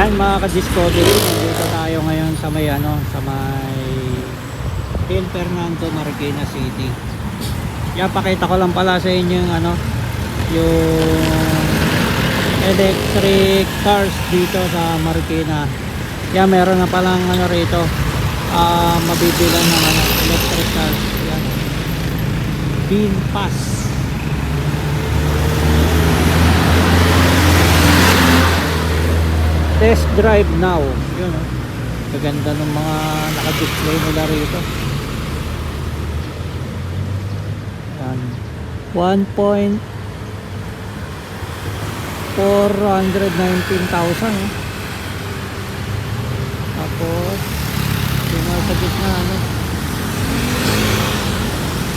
Yan mga ka-discovery, nandito tayo ngayon sa may sa may San Fernando, Marikina City. Yan, pakita ko lang pala sa inyo yung yung electric cars dito sa Marikina. Yan, meron na palang rito, mabibilan ng electric cars. Yan, VinFast. Test drive now. Yun, kaganda ng mga naka-display nila rito. Yan, 1,419,000. Tapos yung nasa gitna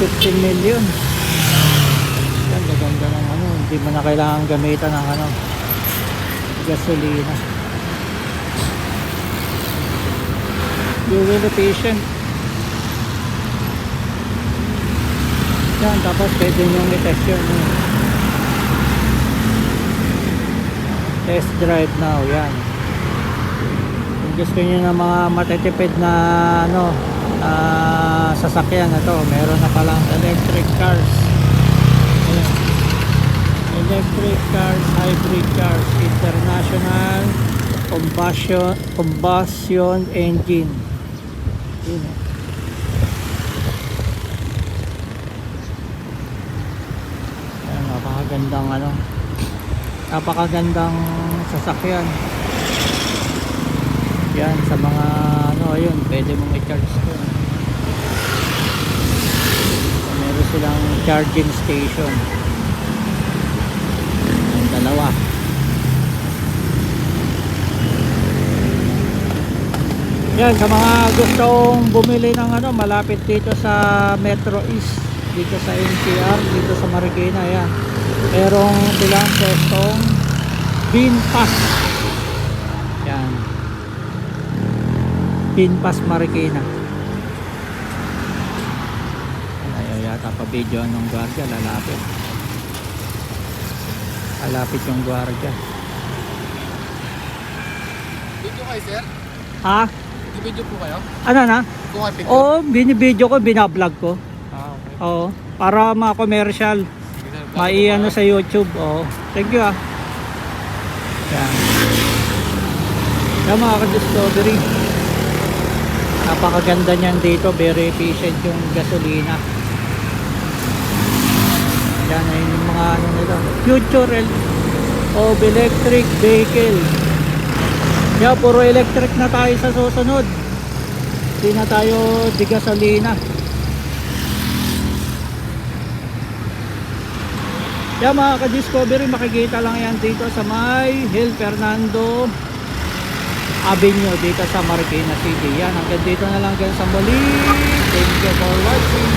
15 million. Yan, kaganda ng hindi mo na kailangan gamitan ng gasolina. Fuel efficient. Yan, tapos pwede nyo i-test yun. Test drive now. Yan, kung gusto nyo na mga matitipid na sasakyan na to, meron na palang electric cars. Ayan. Electric cars, hybrid cars, international combustion engine. Yun. Ayan, napakagandang sasakyan. Yan, sa mga ayun, pwede mong i-charge ko. Meron silang charging station. Ang dalawa. Yan, sa mga gustong bumili ng malapit dito sa Metro East, dito sa NCR, dito sa Marikina, yan. Merong silang pwestong VinFast. Yan, VinFast Marikina. Ayaw yata pa video ng gwardiya, lalapit yung gwardiya. Video kayo, sir? Ha? Video po kayo? Ano na? Kung kayo picture? Oo, binibideo ko, binablog ko. Okay. Oo, para ma-commercial, maiano sa YouTube. Oo, thank you Yan. Yan mga ka-discovery, napakaganda niyan dito, very efficient yung gasolina. Yan ay yung mga nila, future of electric vehicle. Yan, puro electric na tayo sa susunod, hindi na tayo di gasolina. Yan mga ka-discovery, makikita lang yan dito sa may San Fernando Avenue dito sa Marikina City. Yan, hanggang dito na lang sa muli. Thank you for watching.